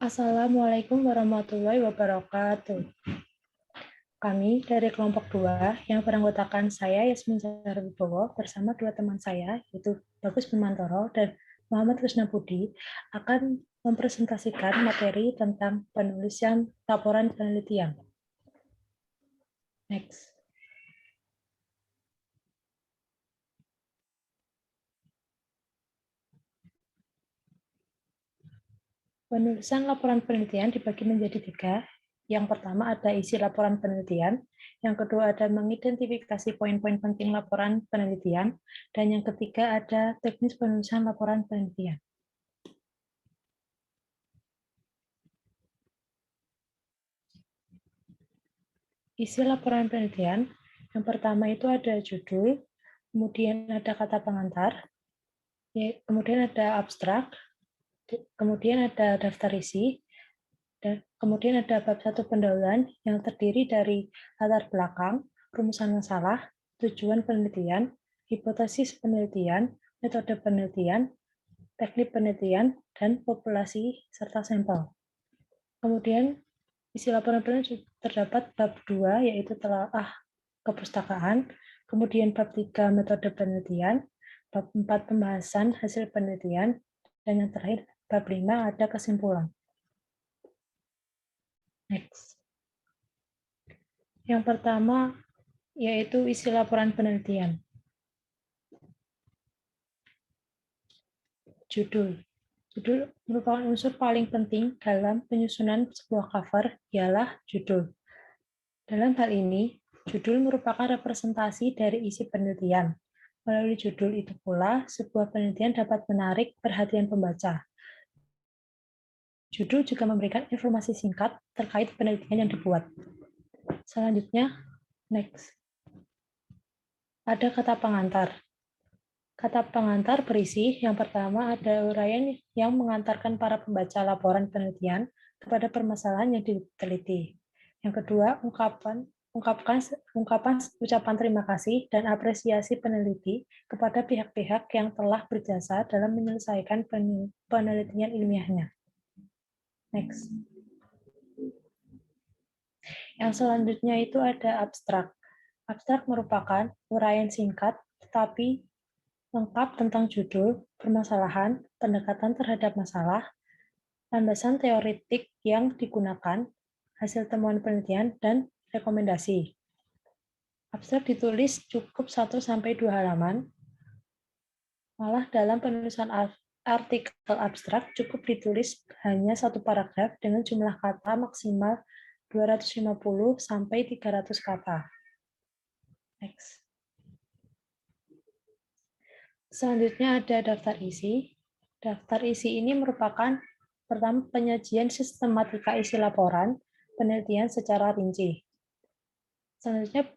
Assalamualaikum warahmatullahi wabarakatuh. Kami dari kelompok 2 yang beranggotakan saya Yasmin Sarwibowo bersama dua teman saya, yaitu Bagus Bimantoro dan Muhammad Krisna Budi, akan mempresentasikan materi tentang penulisan laporan penelitian. Next. Penulisan laporan penelitian dibagi menjadi 3. Yang pertama ada isi laporan penelitian, yang kedua ada mengidentifikasi poin-poin penting laporan penelitian, dan yang ketiga ada teknis penulisan laporan penelitian. Isi laporan penelitian, yang pertama itu ada judul, kemudian ada kata pengantar, kemudian ada abstrak, kemudian ada daftar isi, dan kemudian ada bab 1 pendahuluan yang terdiri dari latar belakang, rumusan masalah, tujuan penelitian, hipotesis penelitian, metode penelitian, teknik penelitian, dan populasi serta sampel. Kemudian isi laporan penelitian terdapat bab 2 yaitu telaah kepustakaan, kemudian bab 3 metode penelitian, bab 4 pembahasan hasil penelitian, dan yang terakhir bab 5 ada kesimpulan. Next. Yang pertama yaitu isi laporan penelitian. Judul. Judul merupakan unsur paling penting dalam penyusunan sebuah cover, ialah judul. Dalam hal ini, judul merupakan representasi dari isi penelitian. Melalui judul itu pula, sebuah penelitian dapat menarik perhatian pembaca. Judul juga memberikan informasi singkat terkait penelitian yang dibuat. Selanjutnya, next. Ada kata pengantar. Kata pengantar berisi yang pertama ada uraian yang mengantarkan para pembaca laporan penelitian kepada permasalahan yang diteliti. Yang kedua, ungkapan ucapan terima kasih dan apresiasi peneliti kepada pihak-pihak yang telah berjasa dalam menyelesaikan penelitian ilmiahnya. Next. Yang selanjutnya itu ada abstrak. Abstrak merupakan uraian singkat tetapi lengkap tentang judul, permasalahan, pendekatan terhadap masalah, landasan teoretik yang digunakan, hasil temuan penelitian, dan rekomendasi. Abstrak ditulis cukup 1-2 halaman, malah dalam penulisan artikel abstrak cukup ditulis hanya 1 paragraf dengan jumlah kata maksimal 250-300 kata. Next. Selanjutnya ada daftar isi. Daftar isi ini merupakan pertama penyajian sistematika isi laporan penelitian secara rinci. Selanjutnya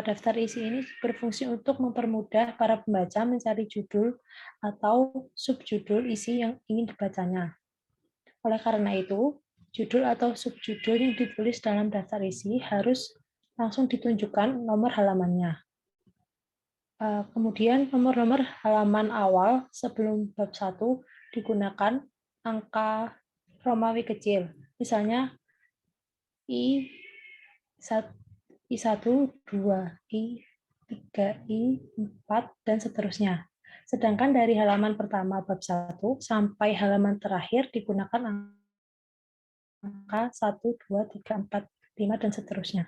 daftar isi ini berfungsi untuk mempermudah para pembaca mencari judul atau subjudul isi yang ingin dibacanya. Oleh karena itu, judul atau subjudul yang ditulis dalam daftar isi harus langsung ditunjukkan nomor halamannya. Kemudian nomor-nomor halaman awal sebelum bab 1 digunakan angka Romawi kecil. Misalnya I1, I2, I3, I4, dan seterusnya. Sedangkan dari halaman pertama bab 1 sampai halaman terakhir digunakan angka 1, 2, 3, 4, 5, dan seterusnya.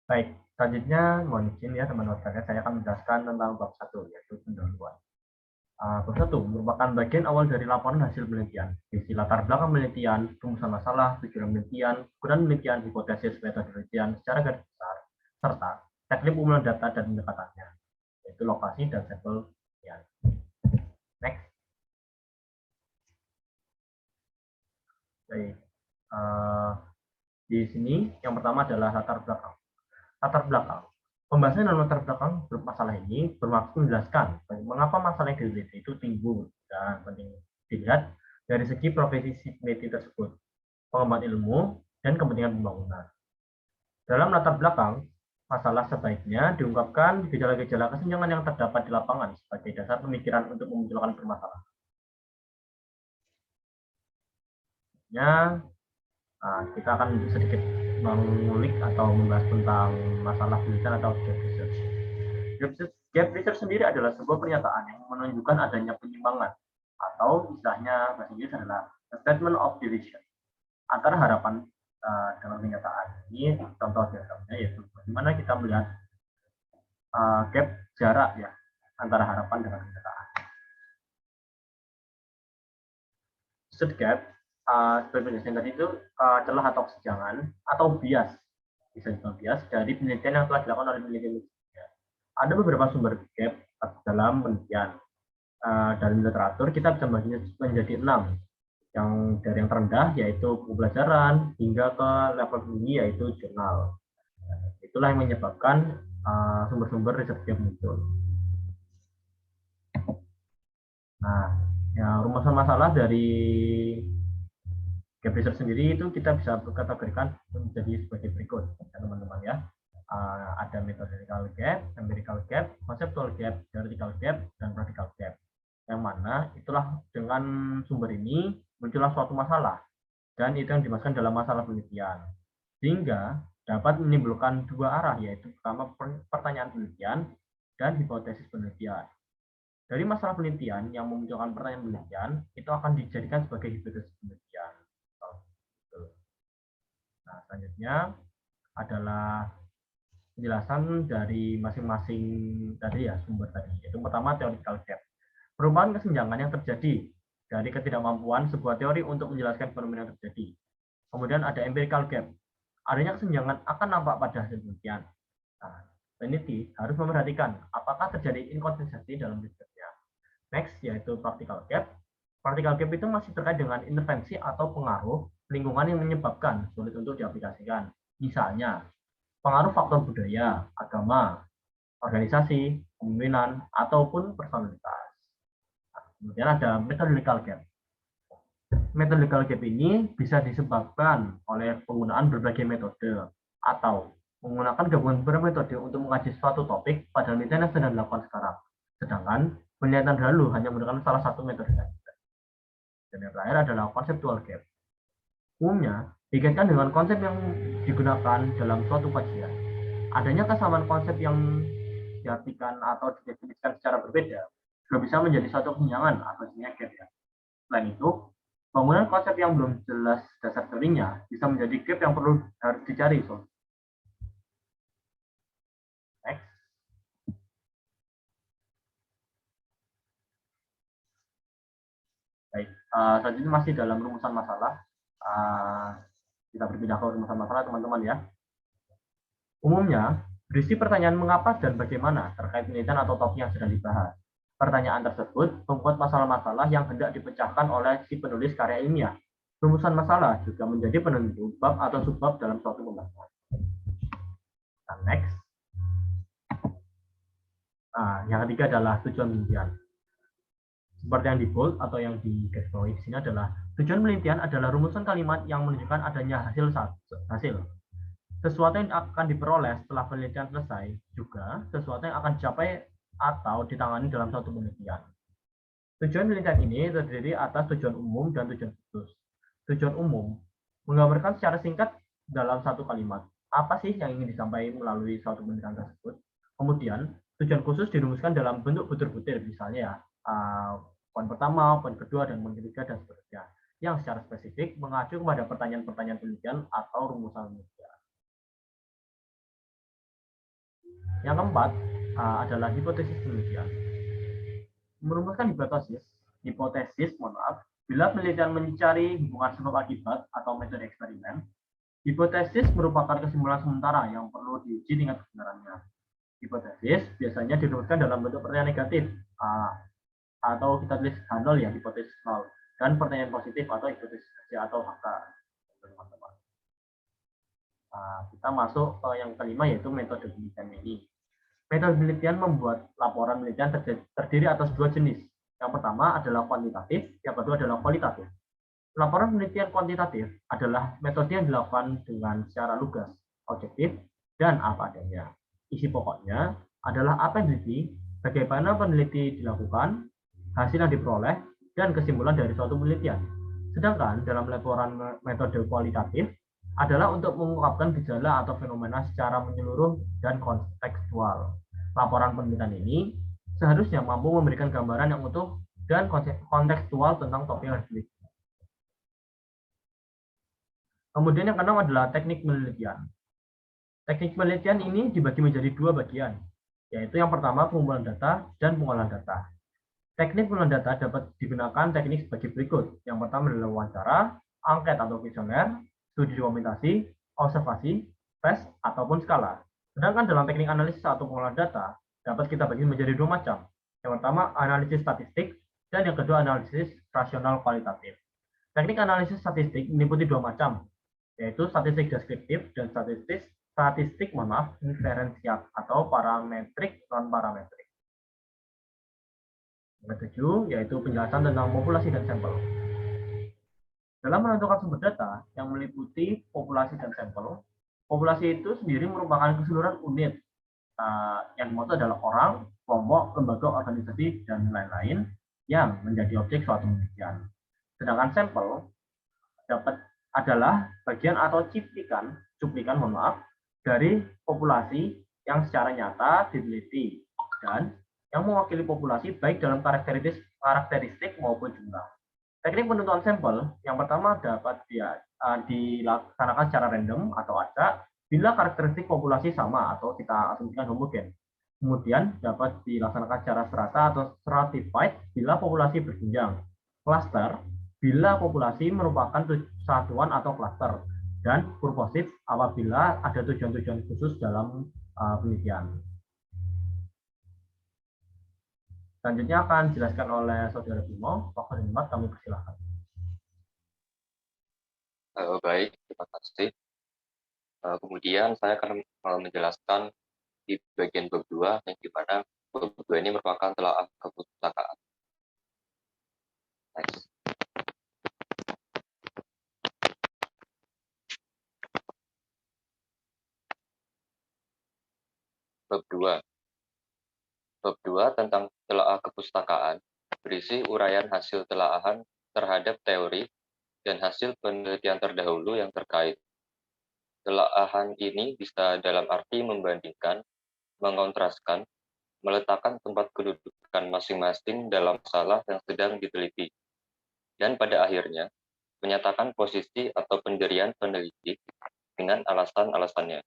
Baik, selanjutnya mohon izin ya teman-teman, saya akan menjelaskan tentang bab 1, yaitu pendahuluan. Bab 1 merupakan bagian awal dari laporan hasil penelitian, isi latar belakang penelitian, rumusan masalah, tujuan penelitian, ukuran penelitian, hipotesis, metode penelitian secara garis besar, serta teknik pengumpulan data dan pendekatannya, yaitu lokasi dan sampel penelitian. Next. Baik, di sini yang pertama adalah latar belakang. Latar belakang. Pembahasan dalam latar belakang masalah ini bermaksud menjelaskan mengapa masalah yang diteliti itu timbul dan penting dilihat dari segi profesi peneliti tersebut, pengembangan ilmu, dan kepentingan pembangunan. Dalam latar belakang, Masalah sebaiknya diungkapkan gejala-gejala kesenjangan yang terdapat di lapangan sebagai dasar pemikiran untuk memunculkan permasalahan. Kita akan sedikit mengulik atau membahas tentang masalah penelitian atau gap research. Gap research sendiri adalah sebuah pernyataan yang menunjukkan adanya penyimpangan atau istilahnya bahasa Inggris adalah a statement of deviation antara harapan dalam kenyataan. Ini contoh diagramnya yaitu bagaimana kita melihat gap jarak ya antara harapan dengan kenyataan. Research gap seperti yang tadi itu celah atau kesenjangan atau bias, bisa disebut bias dari penelitian yang telah dilakukan oleh peneliti. Ada beberapa sumber gap dalam penelitian. Dalam literatur kita bisa membaginya menjadi 6. Yang dari yang terendah yaitu pembelajaran hingga ke level tinggi yaitu jurnal. Itulah yang menyebabkan sumber-sumber research gap muncul. Nah, ya, rumusan masalah dari gap research sendiri itu kita bisa kategorikan menjadi sebagai berikut, teman-teman ya. Ada methodological gap, empirical gap, conceptual gap, theoretical gap, dan practical gap. Yang mana itulah dengan sumber ini muncullah suatu masalah, dan itu yang dimasukkan dalam masalah penelitian. Sehingga dapat menimbulkan dua arah, yaitu pertama pertanyaan penelitian dan hipotesis penelitian. Dari masalah penelitian yang memunculkan pertanyaan penelitian, itu akan dijadikan sebagai hipotesis penelitian. Nah, selanjutnya adalah penjelasan dari masing-masing tadi ya sumber tadi. Yaitu pertama theoretical gap. Perubahan kesenjangan yang terjadi dari ketidakmampuan sebuah teori untuk menjelaskan fenomena yang terjadi. Kemudian ada empirical gap. Adanya kesenjangan akan nampak pada hasil penelitian. Nah, peneliti harus memperhatikan apakah terjadi inkonsistensi dalam risetnya. Next, yaitu practical gap. Practical gap itu masih terkait dengan intervensi atau pengaruh lingkungan yang menyebabkan sulit untuk diaplikasikan. Misalnya, pengaruh faktor budaya, agama, organisasi, kepemimpinan, ataupun personalitas. Nah, kemudian ada methodological gap. Methodological gap ini bisa disebabkan oleh penggunaan berbagai metode atau menggunakan gabungan beberapa metode untuk mengaji suatu topik pada penelitian yang sedang dilakukan sekarang. Sedangkan penelitian dahulu hanya menggunakan salah satu metode saja. Dan yang terakhir adalah conceptual gap. Umumnya dikaitkan dengan konsep yang digunakan dalam suatu kajian. Adanya kesamaan konsep yang diartikan atau didefinisikan secara berbeda juga bisa menjadi suatu kesenjangan atau gap ya. Selain itu, bangunan konsep yang belum jelas dasar teorinya bisa menjadi gap yang perlu harus dicari. Next. Baik, selanjutnya masih dalam rumusan masalah. Kita berpindah ke rumusan masalah, teman-teman ya. Umumnya, berisi pertanyaan mengapa dan bagaimana terkait penelitian atau topik yang sedang dibahas. Pertanyaan tersebut membuat masalah-masalah yang hendak dipecahkan oleh si penulis karya ilmiah. Rumusan masalah juga menjadi penentu bab atau subbab dalam suatu pembahasan. Next. Yang ketiga adalah tujuan penelitian. Seperti yang di bold atau yang di garis bawah di sini adalah tujuan penelitian adalah rumusan kalimat yang menunjukkan adanya hasil. Sesuatu yang akan diperoleh setelah penelitian selesai, juga sesuatu yang akan dicapai atau ditangani dalam suatu penelitian. Tujuan penelitian ini terdiri atas tujuan umum dan tujuan khusus. Tujuan umum menggambarkan secara singkat dalam satu kalimat apa sih yang ingin disampaikan melalui suatu penelitian tersebut. Kemudian tujuan khusus dirumuskan dalam bentuk butir-butir, misalnya poin pertama, poin kedua, dan poin ketiga, dan seterusnya, yang secara spesifik mengacu kepada pertanyaan-pertanyaan penelitian atau rumusan penelitian. Yang keempat adalah hipotesis penelitian. Merumuskan hipotesis, bila penelitian mencari hubungan sebab akibat atau metode eksperimen, hipotesis merupakan kesimpulan sementara yang perlu diuji tingkat kebenarannya. Hipotesis biasanya dirumuskan dalam bentuk pertanyaan negatif, atau kita tulis H0 ya, hipotesis 0, dan pertanyaan positif atau hipotesis kerja atau HK. Kita masuk ke yang kelima, yaitu metode penelitian ini. Metode penelitian membuat laporan penelitian terdiri atas dua jenis. Yang pertama adalah kuantitatif, yang kedua adalah kualitatif. Laporan penelitian kuantitatif adalah metode yang dilakukan dengan secara lugas, objektif, dan apa adanya. Isi pokoknya adalah apa yang diteliti, bagaimana peneliti dilakukan, hasil yang diperoleh, dan kesimpulan dari suatu penelitian. Sedangkan dalam laporan metode kualitatif adalah untuk mengungkapkan gejala atau fenomena secara menyeluruh dan kontekstual. Laporan penelitian ini seharusnya mampu memberikan gambaran yang utuh dan kontekstual tentang topik yang diteliti. Kemudian yang keenam adalah teknik penelitian. Teknik penelitian ini dibagi menjadi dua bagian, yaitu yang pertama pengumpulan data dan pengolahan data. Teknik pengolahan data dapat digunakan teknik sebagai berikut. Yang pertama adalah wawancara, angket atau kuesioner, studi dokumentasi, observasi, tes, ataupun skala. Sedangkan dalam teknik analisis atau pengolahan data, dapat kita bagi menjadi dua macam. Yang pertama, analisis statistik, dan yang kedua, analisis rasional kualitatif. Teknik analisis statistik meliputi dua macam, yaitu statistik deskriptif dan statistik inferensial atau parametrik non-parametrik. Yang ketujuh, yaitu penjelasan tentang populasi dan sampel. Dalam menentukan sumber data yang meliputi populasi dan sampel, populasi itu sendiri merupakan keseluruhan unit yang dimaksud adalah orang, kelompok, lembaga, organisasi, dan lain-lain yang menjadi objek suatu penelitian. Sedangkan sampel adalah bagian atau cuplikan dari populasi yang secara nyata diteliti dan yang mewakili populasi baik dalam karakteristik maupun jumlah. Teknik penentuan sampel yang pertama dapat dilaksanakan secara random atau acak bila karakteristik populasi sama atau kita asumsikan homogen. Kemudian dapat dilaksanakan secara serata atau stratified bila populasi berjenjang. Cluster bila populasi merupakan satuan atau cluster, dan purposif apabila ada tujuan-tujuan khusus dalam penelitian. Selanjutnya akan dijelaskan oleh Saudara Bimo. Waktu dan tempat kami persilahkan. Baik, terima kasih. Kemudian saya akan menjelaskan di bagian bab 2, yang dimana bab 2 ini merupakan telaah kepustakaan. Next. Bab 2. Bab 2 tentang telaah kepustakaan berisi uraian hasil telaahan terhadap teori dan hasil penelitian terdahulu yang terkait. Telaahan ini bisa dalam arti membandingkan, mengontraskan, meletakkan tempat kedudukan masing-masing dalam masalah yang sedang diteliti, dan pada akhirnya menyatakan posisi atau pendirian peneliti dengan alasan-alasannya.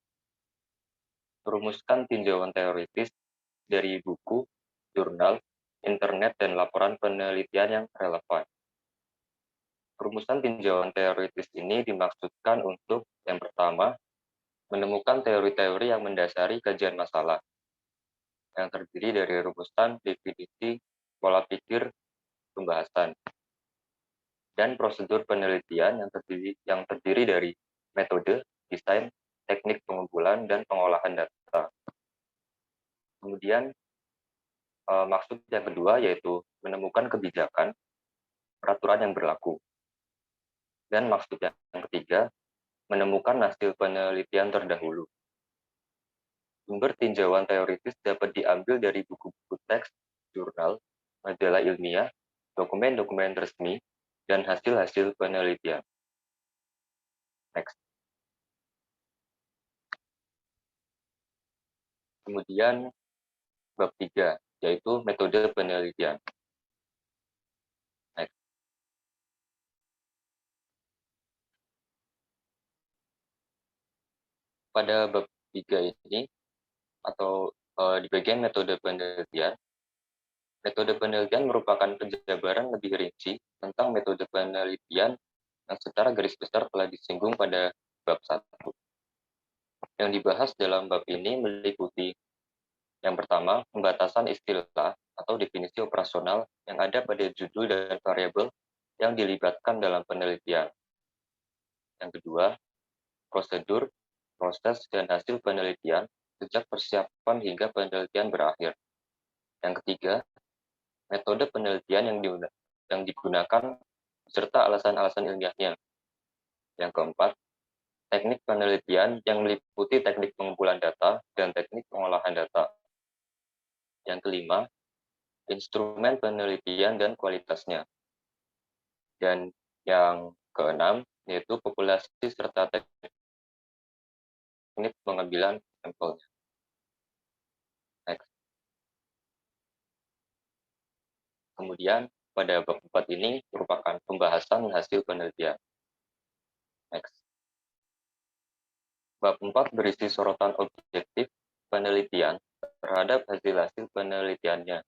Merumuskan tinjauan teoritis dari buku, jurnal, internet, dan laporan penelitian yang relevan. Perumusan tinjauan teoritis ini dimaksudkan untuk, yang pertama, menemukan teori-teori yang mendasari kajian masalah, yang terdiri dari rumusan, definisi, pola pikir, pembahasan, dan prosedur penelitian yang terdiri dari metode, desain, teknik pengumpulan, dan pengolahan data. Kemudian, maksud yang kedua yaitu menemukan kebijakan, peraturan yang berlaku. Dan maksud yang ketiga, menemukan hasil penelitian terdahulu. Sumber tinjauan teoritis dapat diambil dari buku-buku teks, jurnal, majalah ilmiah, dokumen-dokumen resmi, dan hasil-hasil penelitian. Next. Kemudian, bab 3, yaitu metode penelitian. Next. Pada bab 3 ini, atau di bagian metode penelitian merupakan penjabaran lebih rinci tentang metode penelitian yang secara garis besar telah disinggung pada bab 1. Yang dibahas dalam bab ini meliputi yang pertama, pembatasan istilah atau definisi operasional yang ada pada judul dan variabel yang dilibatkan dalam penelitian. Yang kedua, prosedur, proses, dan hasil penelitian sejak persiapan hingga penelitian berakhir. Yang ketiga, metode penelitian yang digunakan serta alasan-alasan ilmiahnya. Yang keempat, teknik penelitian yang meliputi teknik pengumpulan data dan teknik pengolahan Yang kelima, instrumen penelitian dan kualitasnya. Dan yang keenam, yaitu populasi serta teknik pengambilan sampelnya. Next. Kemudian, pada bab 4 ini merupakan pembahasan hasil penelitian. Next. Bab 4 berisi sorotan objektif penelitian terhadap hasil-hasil penelitiannya.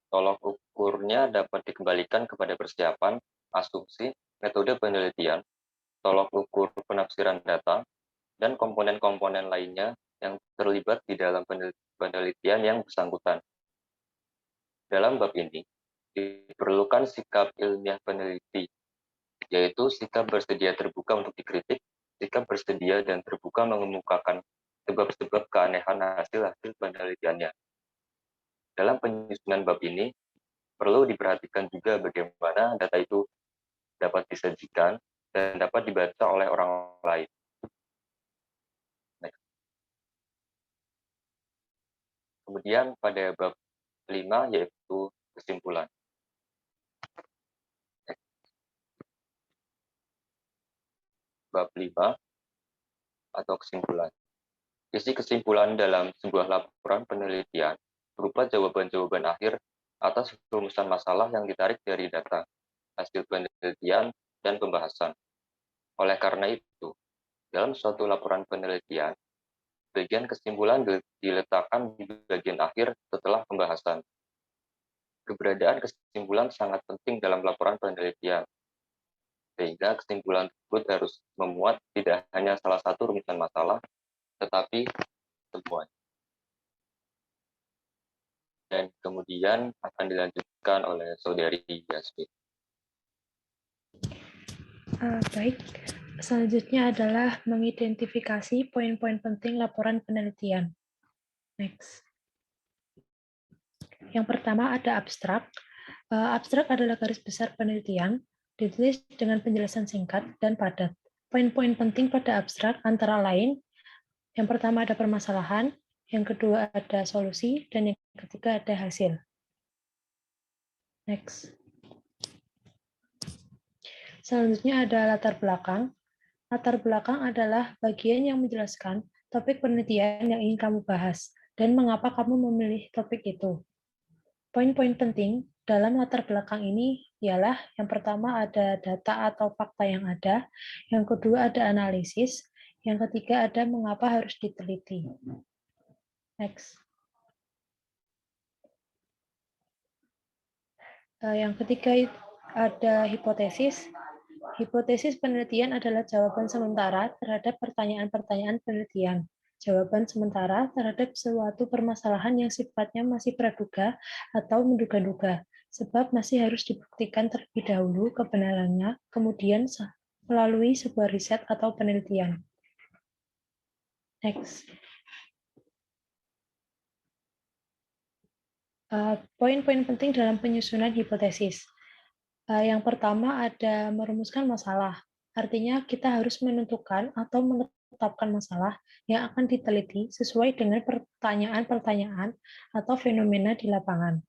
Tolok ukurnya dapat dikembalikan kepada persiapan, asumsi, metode penelitian, tolok ukur penafsiran data, dan komponen-komponen lainnya yang terlibat di dalam penelitian yang bersangkutan. Dalam bab ini, diperlukan sikap ilmiah peneliti, yaitu sikap bersedia terbuka untuk dikritik, sikap bersedia dan terbuka mengemukakan sebab-sebab keanehan hasil-hasil penelitiannya. Dalam penyusunan bab ini, perlu diperhatikan juga bagaimana data itu dapat disajikan dan dapat dibaca oleh orang lain. Next. Kemudian pada bab 5 yaitu kesimpulan. Next. Bab 5 atau kesimpulan. Isi kesimpulan dalam sebuah laporan penelitian berupa jawaban-jawaban akhir atas rumusan masalah yang ditarik dari data, hasil penelitian, dan pembahasan. Oleh karena itu, dalam suatu laporan penelitian, bagian kesimpulan diletakkan di bagian akhir setelah pembahasan. Keberadaan kesimpulan sangat penting dalam laporan penelitian, sehingga kesimpulan tersebut harus memuat tidak hanya salah satu rumusan masalah, tetapi semuanya. Dan kemudian akan dilanjutkan oleh saudari Yasmin. Baik, selanjutnya adalah mengidentifikasi poin-poin penting laporan penelitian. Next. Yang pertama ada abstrak. Abstrak adalah garis besar penelitian, ditulis dengan penjelasan singkat dan padat. Poin-poin penting pada abstrak antara lain, yang pertama ada permasalahan, yang kedua ada solusi, dan yang ketiga ada hasil. Next. Selanjutnya ada latar belakang. Latar belakang adalah bagian yang menjelaskan topik penelitian yang ingin kamu bahas dan mengapa kamu memilih topik itu. Poin-poin penting dalam latar belakang ini ialah yang pertama ada data atau fakta yang ada, yang kedua ada analisis, yang ketiga ada mengapa harus diteliti. Next. Yang ketiga ada hipotesis. Hipotesis penelitian adalah jawaban sementara terhadap pertanyaan-pertanyaan penelitian. Jawaban sementara terhadap suatu permasalahan yang sifatnya masih praduga atau menduga-duga, sebab masih harus dibuktikan terlebih dahulu kebenarannya, kemudian melalui sebuah riset atau penelitian. Next. Poin-poin penting dalam penyusunan hipotesis. Yang pertama ada merumuskan masalah. Artinya kita harus menentukan atau menetapkan masalah yang akan diteliti sesuai dengan pertanyaan-pertanyaan atau fenomena di lapangan.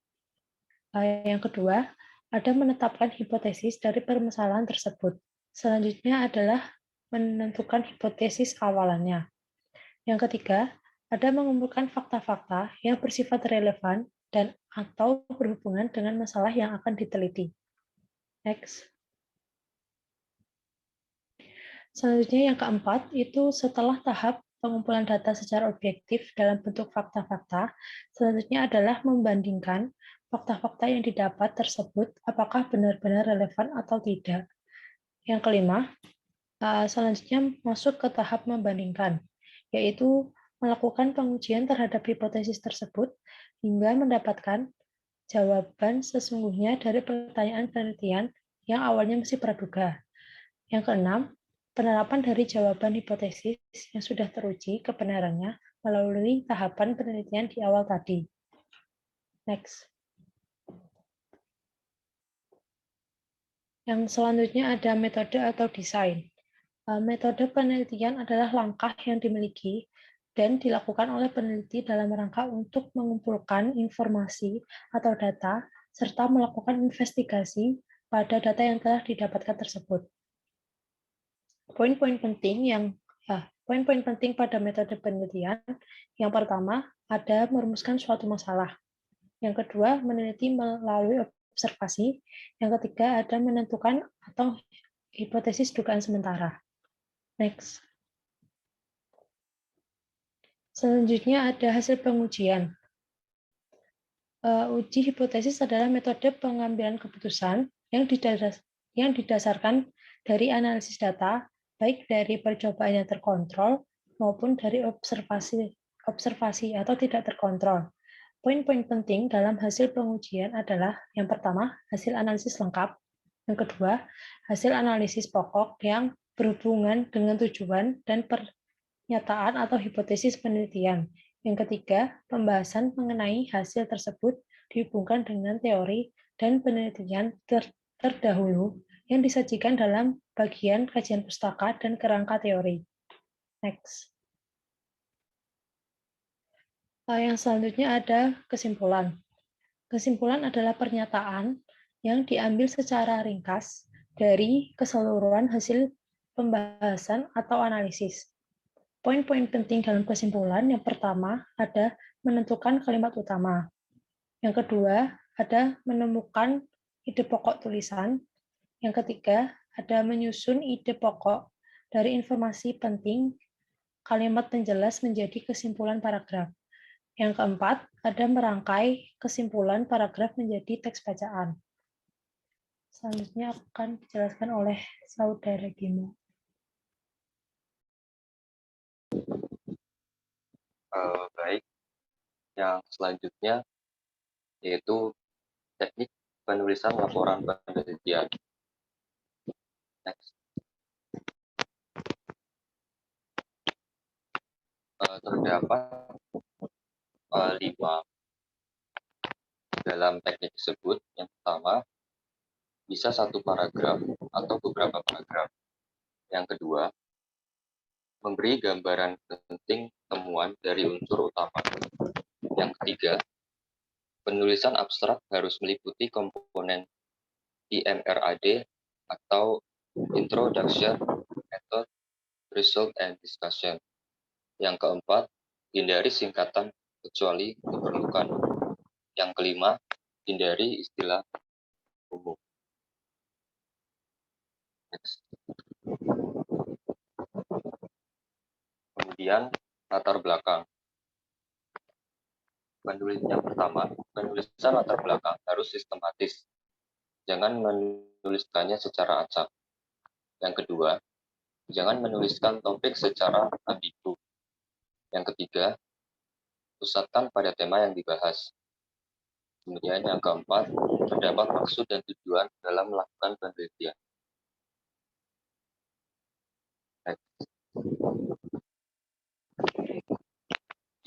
Yang kedua, ada menetapkan hipotesis dari permasalahan tersebut. Selanjutnya adalah menentukan hipotesis awalannya. Yang ketiga, ada mengumpulkan fakta-fakta yang bersifat relevan dan atau berhubungan dengan masalah yang akan diteliti. Next. Selanjutnya yang keempat, itu setelah tahap pengumpulan data secara objektif dalam bentuk fakta-fakta, selanjutnya adalah membandingkan fakta-fakta yang didapat tersebut apakah benar-benar relevan atau tidak. Yang kelima, selanjutnya masuk ke tahap membandingkan, yaitu melakukan pengujian terhadap hipotesis tersebut hingga mendapatkan jawaban sesungguhnya dari pertanyaan penelitian yang awalnya masih praduga. Yang keenam, penerapan dari jawaban hipotesis yang sudah teruji kebenarannya melalui tahapan penelitian di awal tadi. Next. Yang selanjutnya ada metode atau desain. Metode penelitian adalah langkah yang dimiliki dan dilakukan oleh peneliti dalam rangka untuk mengumpulkan informasi atau data serta melakukan investigasi pada data yang telah didapatkan tersebut. Poin-poin penting pada metode penelitian, yang pertama ada merumuskan suatu masalah. Yang kedua, meneliti melalui observasi. Yang ketiga, ada menentukan atau hipotesis dugaan sementara. Next. Selanjutnya ada hasil pengujian. Uji hipotesis adalah metode pengambilan keputusan yang didasarkan dari analisis data, baik dari percobaan yang terkontrol maupun dari observasi atau tidak terkontrol. Poin-poin penting dalam hasil pengujian adalah yang pertama, hasil analisis lengkap. Yang kedua, hasil analisis pokok yang berhubungan dengan tujuan dan pernyataan atau hipotesis penelitian. Yang ketiga, pembahasan mengenai hasil tersebut dihubungkan dengan teori dan penelitian terdahulu yang disajikan dalam bagian kajian pustaka dan kerangka teori. Next. Yang selanjutnya ada kesimpulan. Kesimpulan adalah pernyataan yang diambil secara ringkas dari keseluruhan hasil pembahasan atau analisis. Poin-poin penting dalam kesimpulan, yang pertama ada menentukan kalimat utama. Yang kedua, ada menemukan ide pokok tulisan. Yang ketiga, ada menyusun ide pokok dari informasi penting kalimat penjelas menjadi kesimpulan paragraf. Yang keempat, ada merangkai kesimpulan paragraf menjadi teks bacaan. Selanjutnya akan dijelaskan oleh Saudara Gimo. Baik, yang selanjutnya yaitu teknik penulisan laporan penelitian. Next. Terdapat 5 dalam teknik tersebut. Yang pertama, bisa satu paragraf atau beberapa paragraf. Yang kedua, memberi gambaran penting temuan dari unsur utama. Yang ketiga, penulisan abstrak harus meliputi komponen IMRAD atau Introduction, Method, Result, and Discussion. Yang keempat, hindari singkatan kecuali diperlukan. Yang kelima, hindari istilah umum. Next. Kemudian, latar belakang. Yang pertama, penulisan latar belakang harus sistematis. Jangan menuliskannya secara acak. Yang kedua, jangan menuliskan topik secara ambigu. Yang ketiga, pusatkan pada tema yang dibahas. Kemudian yang keempat, terdapat maksud dan tujuan dalam melakukan penelitian.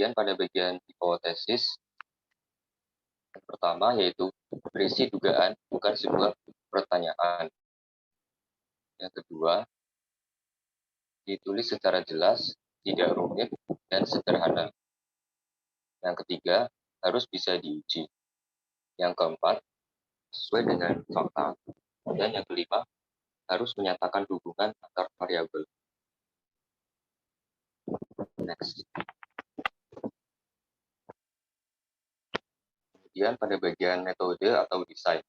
Kemudian pada bagian hipotesis, yang pertama yaitu berisi dugaan, bukan sebuah pertanyaan. Yang kedua, ditulis secara jelas, tidak rumit, dan sederhana. Yang ketiga, harus bisa diuji. Yang keempat, sesuai dengan fakta. Dan yang kelima, harus menyatakan hubungan antar variabel. Next. Kemudian pada bagian metode atau desain.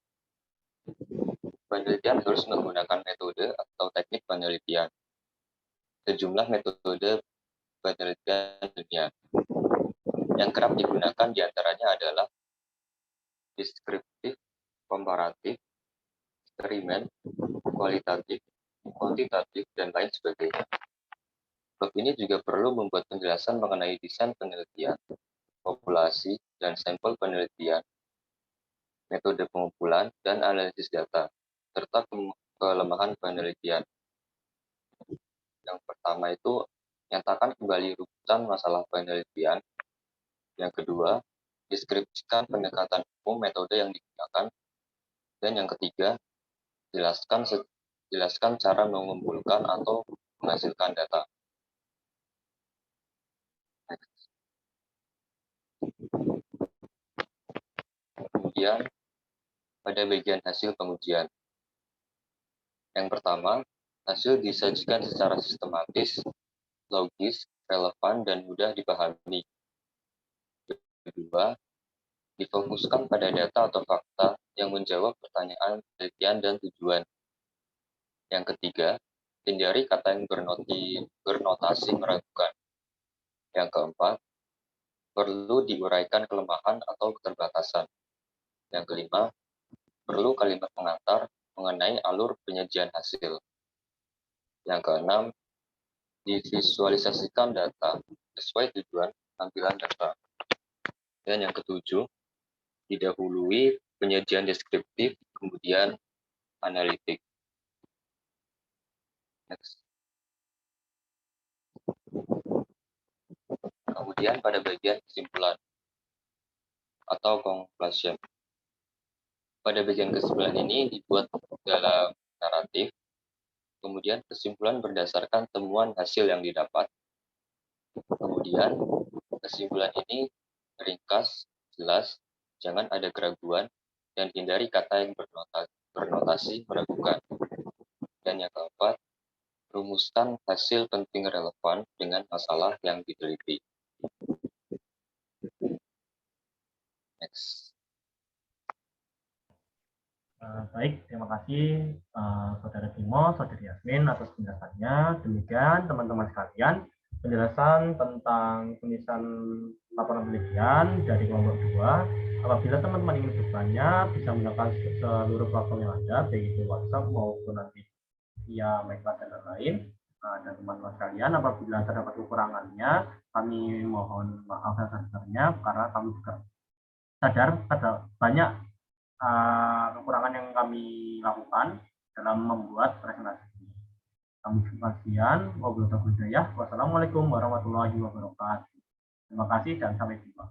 Penelitian harus menggunakan metode atau teknik penelitian. Sejumlah metode penelitian dunia. Yang kerap digunakan diantaranya adalah deskriptif, komparatif, eksperimen, kualitatif, kuantitatif, dan lain sebagainya. Bab ini juga perlu membuat penjelasan mengenai desain penelitian, populasi, dan sampel penelitian, metode pengumpulan, dan analisis data, serta kelemahan penelitian. Yang pertama itu, nyatakan kembali rujukan masalah penelitian. Yang kedua, deskripsikan pendekatan umum metode yang digunakan. Dan yang ketiga, jelaskan cara mengumpulkan atau menghasilkan data. Kemudian pada bagian hasil pengujian. Yang pertama, hasil disajikan secara sistematis, logis, relevan, dan mudah dipahami. Kedua, difokuskan pada data atau fakta yang menjawab pertanyaan penelitian dan tujuan. Yang ketiga, hindari kata yang bernotasi meragukan. Yang keempat, perlu diuraikan kelemahan atau keterbatasan. Yang kelima, perlu kalimat pengantar mengenai alur penyajian hasil. Yang keenam, divisualisasikan data sesuai tujuan tampilan data. Dan yang ketujuh, didahului penyajian deskriptif, kemudian analitik. Next. Kemudian pada bagian kesimpulan atau conclusion. Pada bagian kesimpulan ini dibuat dalam naratif, kemudian kesimpulan berdasarkan temuan hasil yang didapat. Kemudian kesimpulan ini ringkas, jelas, jangan ada keraguan, dan hindari kata yang bernotasi meragukan. Dan yang keempat, rumuskan hasil penting relevan dengan masalah yang diteliti. Next. Baik, terima kasih Saudara Bimo, Saudari Yasmin atas penjelasannya. Demikian teman-teman sekalian, penjelasan tentang penulisan laporan penelitian dari kelompok 2. Apabila teman-teman ingin bertanya, bisa menggunakan seluruh platform yang ada, baik itu WhatsApp maupun nanti via MyClass dan lain-lain. Dan teman-teman sekalian, apabila terdapat kekurangannya, kami mohon maaf sebesar-besarnya karena kami juga sadar ada banyak kekurangan yang kami lakukan dalam membuat presentasi ini. Kami sekian, wabillahi taufiq. Wassalamualaikum warahmatullahi wabarakatuh. Terima kasih dan sampai jumpa.